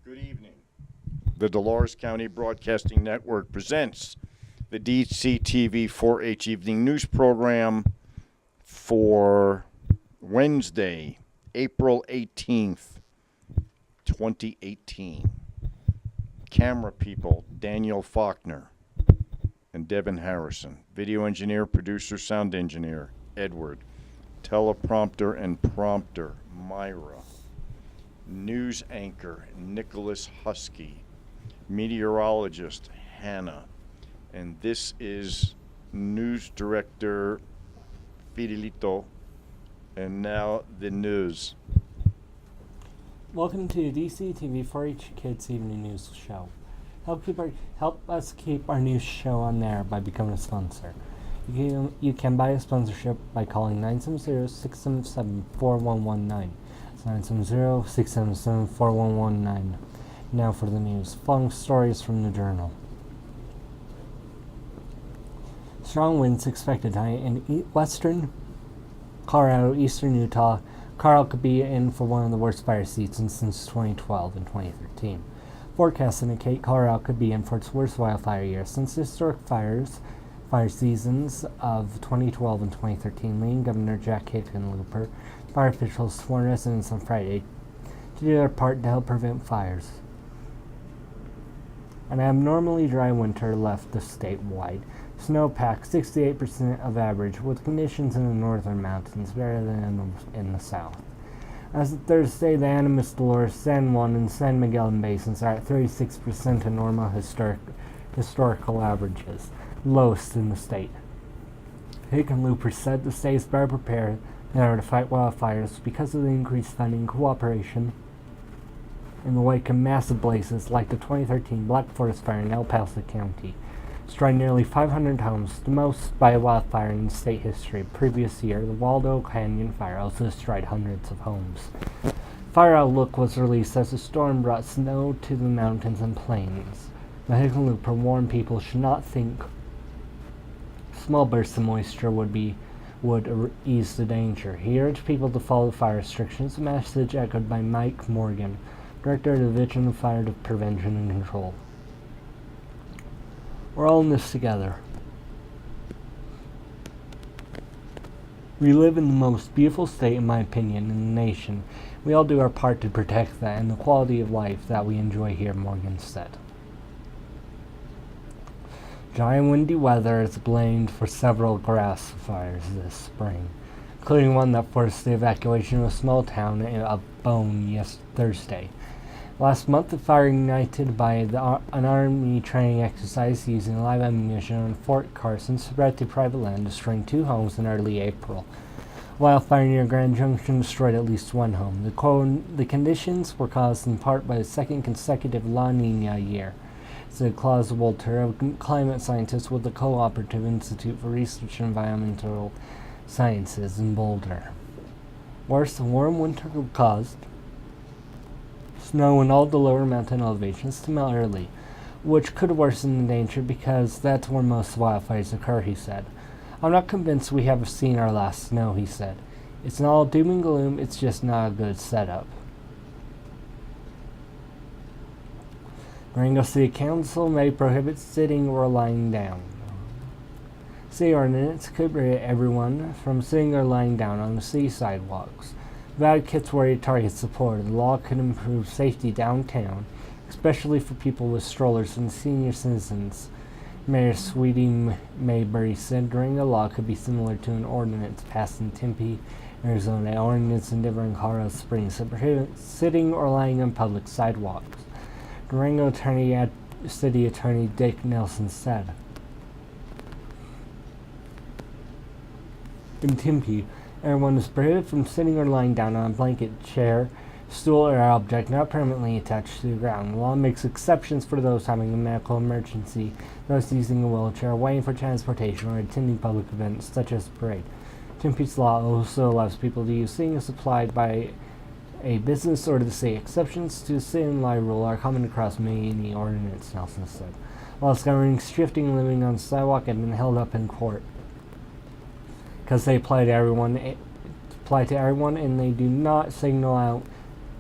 Good evening. The Dolores County Broadcasting Network presents the DCTV 4-H Evening News Program for Wednesday, April 18th, 2018. Camera people, Daniel Faulkner and Devin Harrison. Video engineer, producer, sound engineer, Edward. Teleprompter and prompter, Myra. News anchor, Nicholas Husky. Meteorologist, Hannah. And this is news director, Fidelito. And now the news. Welcome to DCTV 4-H Kids Evening News Show. Help us keep our news show on there by becoming a sponsor. You can buy a sponsorship by calling 970-677-4119. 970-677-4119. Now for the news. Following stories from the Journal. Strong winds expected tonight in western Colorado, eastern Utah. Colorado could be in for one of the worst fire seasons since 2012 and 2013. Forecasts indicate Colorado could be in for its worst wildfire year since historic fire seasons of 2012 and 2013. Leading Governor Jack Hickenlooper, fire officials warned residents on Friday to do their part to help prevent fires. An abnormally dry winter left the statewide. Snowpack 68% of average, with conditions in the northern mountains better than in the south. As of Thursday, the Animas, Dolores, San Juan, and San Miguel basins are at 36% of normal historical averages, lowest in the state. Hickenlooper said the state is better prepared in order to fight wildfires because of the increased funding and cooperation in the wake of massive blazes like the 2013 Black Forest Fire in El Paso County, destroyed nearly 500 homes, the most by a wildfire in state history. Previous year, the Waldo Canyon Fire also destroyed hundreds of homes. Fire Outlook was released as the storm brought snow to the mountains and plains. The Hickenlooper warned people should not think small bursts of moisture would ease the danger. He urged people to follow fire restrictions, a message echoed by Mike Morgan, Director of the Division of Fire Prevention and Control. We're all in this together. We live in the most beautiful state, in my opinion, in the nation. We all do our part to protect that and the quality of life that we enjoy here, Morgan said. Dry and windy weather is blamed for several grass fires this spring, including one that forced the evacuation of a small town of Bone Thursday. Last month, the fire ignited by an Army training exercise using live ammunition on Fort Carson spread to private land, destroying 2 homes in early April. Wildfire near Grand Junction destroyed at least 1 home. The conditions were caused in part by the second consecutive La Nina year, said Klaus Wolter, a climate scientist with the Cooperative Institute for Research in Environmental Sciences in Boulder. Worse, the warm winter caused snow in all the lower mountain elevations to melt early, which could worsen the danger because that's where most wildfires occur, he said. I'm not convinced we have seen our last snow, he said. It's not all doom and gloom, it's just not a good setup. Durango City Council may prohibit sitting or lying down. City ordinance could prohibit everyone from sitting or lying down on the city sidewalks. The advocates worry it targets support. The law could improve safety downtown, especially for people with strollers and senior citizens. Mayor Sweetie Mayberry said during the law could be similar to an ordinance passed in Tempe, Arizona. An ordinance in Denver and Colorado Springs that prohibits sitting or lying on public sidewalks. Durango City Attorney Dick Nelson said. In Tempe, everyone is prohibited from sitting or lying down on a blanket, chair, stool, or object not permanently attached to the ground. The law makes exceptions for those having a medical emergency, those using a wheelchair, waiting for transportation, or attending public events such as a parade. Tempe's law also allows people to use sitting as applied by a business or to say exceptions to the sit and lie rule are common across many ordinance, Nelson said. Laws governing shifting and living on the sidewalk have been held up in court because they apply to everyone, and they do not signal out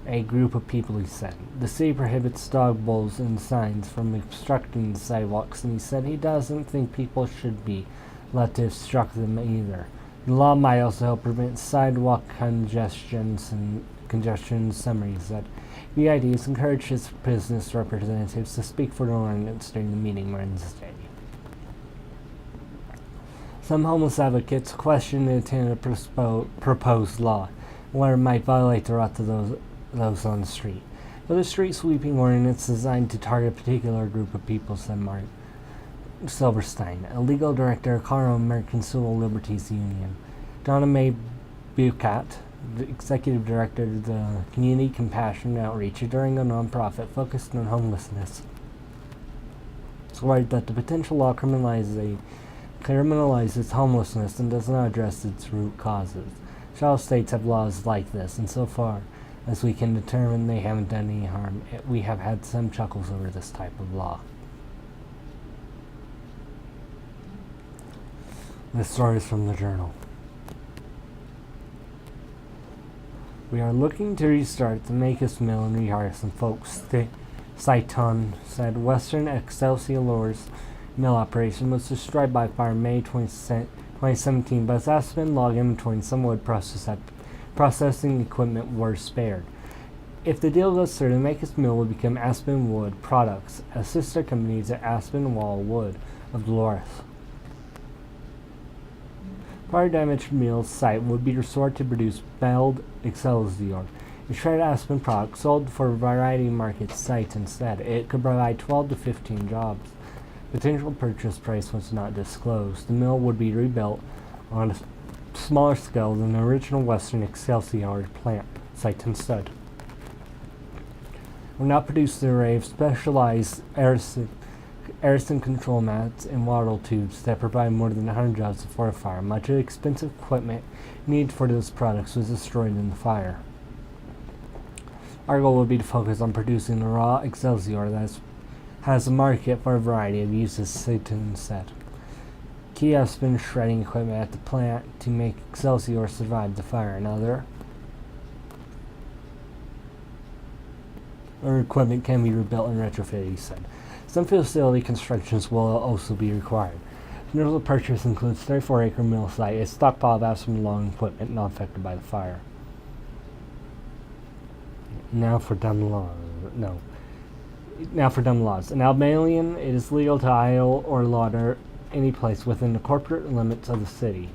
a group of people, he said. The city prohibits dog bowls and signs from obstructing the sidewalks, and he said he doesn't think people should be let to obstruct them either. The law might also help prevent sidewalk congestion. Summary, he said. BID has encouraged its business representatives to speak for the ordinance during the meeting Wednesday. Some homeless advocates question the intent of the proposed law, where it might violate the rights of those on the street. But the street sweeping ordinance is designed to target a particular group of people, said Mark Silverstein, a legal director of Colorado American Civil Liberties Union. Donna Mae Bucat, the executive director of the Community Compassion Outreach, during a nonprofit focused on homelessness, is worried that the potential law criminalizes homelessness and does not address its root causes. All states have laws like this, and so far as we can determine, they haven't done any harm. We have had some chuckles over this type of law. This story is from the Journal. We are looking to restart the Makis Mill and rehire some folks, Saiton said. Western Excelsior's mill operation was destroyed by fire in May 2017, but its Aspen log inventory and some wood processing equipment were spared. If the deal goes through, the Makis Mill will become Aspen Wood Products, a sister company to Aspen Wall Wood of Dolores. Fire-damaged mill's site would be restored to produce Belled Excelsior, a shredded aspen product sold for a variety of market sites instead. It could provide 12 to 15 jobs. Potential purchase price was not disclosed. The mill would be rebuilt on a smaller scale than the original Western Excelsior plant, Saiton said. Will now produce an array of specialized Arison control mats and water tubes that provide more than 100 jobs before a fire. Much of the expensive equipment needed for those products was destroyed in the fire. Our goal will be to focus on producing the raw Excelsior that has a market for a variety of uses, Satan said. Key has been shredding equipment at the plant to make Excelsior survive the fire. Another equipment can be rebuilt and retrofitted, he said. Some facility constructions will also be required. Initial purchase includes 34-acre mill site, a stockpile of Aspen log equipment not affected by the fire. Now for dumb laws. In Albanian, it is legal to idle or lauder any place within the corporate limits of the city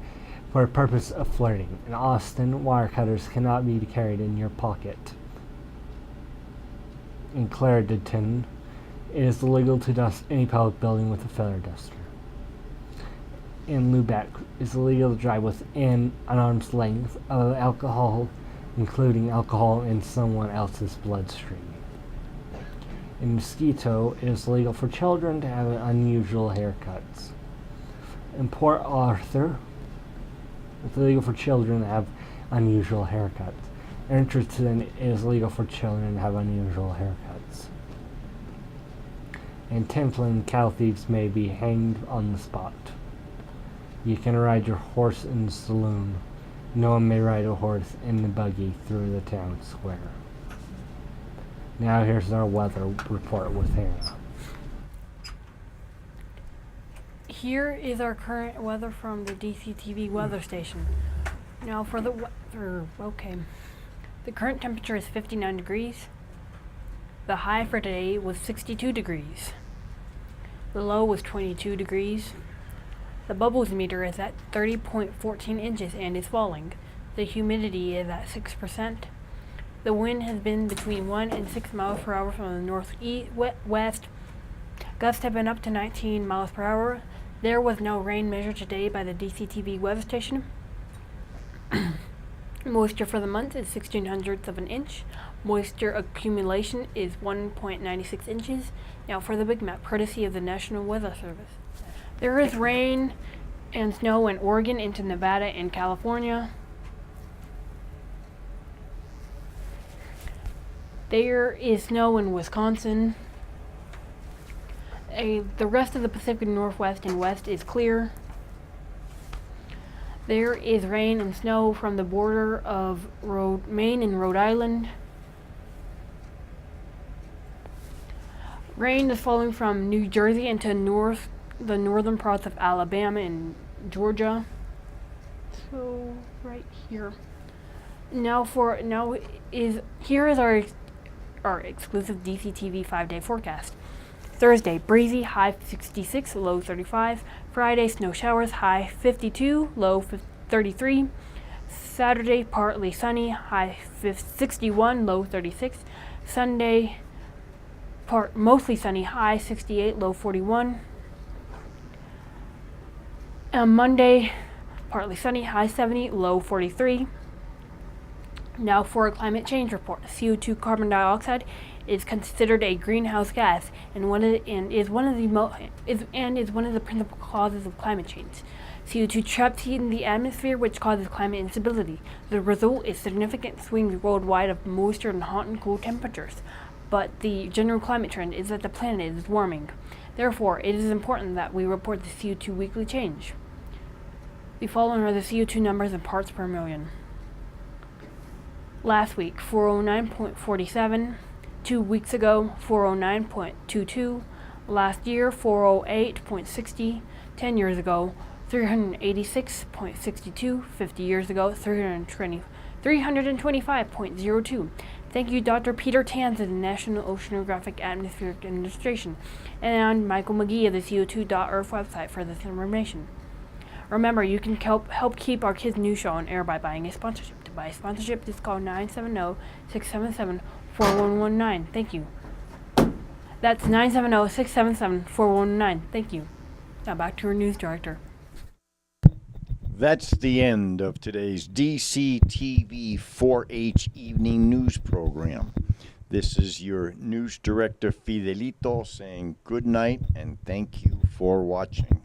for a purpose of flirting. In Austin, wire cutters cannot be carried in your pocket. In Clarendon, it is illegal to dust any public building with a feather duster. In Lubeck, it is illegal to drive within an arm's length of alcohol, including alcohol in someone else's bloodstream. In Mosquito, it is legal for children to have unusual haircuts. In Port Arthur, it's illegal for children to have unusual haircuts. In Richardson, it is legal for children to have unusual haircuts. In Templin, cattle thieves may be hanged on the spot. You can ride your horse in the saloon. No one may ride a horse in the buggy through the town square. Now here's our weather report with Hannah. Here is our current weather from the DCTV weather station. Now for the weather, okay. The current temperature is 59 degrees. The high for today was 62 degrees. The low was 22 degrees. The bubbles meter is at 30.14 inches and is falling. The humidity is at 6%. The wind has been between 1 and 6 miles per hour from the northeast west. Gusts have been up to 19 miles per hour. There was no rain measured today by the DCTV weather station. Moisture for the month is 0.16 of an inch. Moisture accumulation is 1.96 inches. Now for the big map, courtesy of the National Weather Service. There is rain and snow in Oregon into Nevada and California. There is snow in Wisconsin. The rest of the Pacific Northwest and West is clear. There is rain and snow from the border of Maine and Rhode Island. Rain is falling from New Jersey into the northern parts of Alabama and Georgia. So right here. Here is our exclusive DCTV 5-day forecast. Thursday, breezy, high 66, low 35. Friday, snow showers, high 52, low 33. Saturday, partly sunny, high 61, low 36. Sunday, mostly sunny, high 68, low 41. Monday, partly sunny, high 70, low 43. Now for a climate change report. CO2 carbon dioxide is considered a greenhouse gas and is one of the principal causes of climate change. CO2 traps heat in the atmosphere, which causes climate instability. The result is significant swings worldwide of moisture and hot and cold temperatures. But the general climate trend is that the planet is warming. Therefore, it is important that we report the CO2 weekly change. The following are the CO2 numbers in parts per million. Last week, 409.47. 2 weeks ago, 409.22. Last year, 408.60. 10 years ago, 386.62. 50 years ago, 325.02. Thank you, Dr. Peter Tanz of the National Oceanographic Atmospheric Administration and Michael McGee of the CO2.Earth website for this information. Remember, you can help keep our Kids News Show on air by buying a sponsorship. To buy a sponsorship, just call 970-677-4119. Thank you. That's 970-677-4119. Thank you. Now back to our news director. That's the end of today's DCTV 4-H evening news program. This is your news director, Fidelito, saying good night and thank you for watching.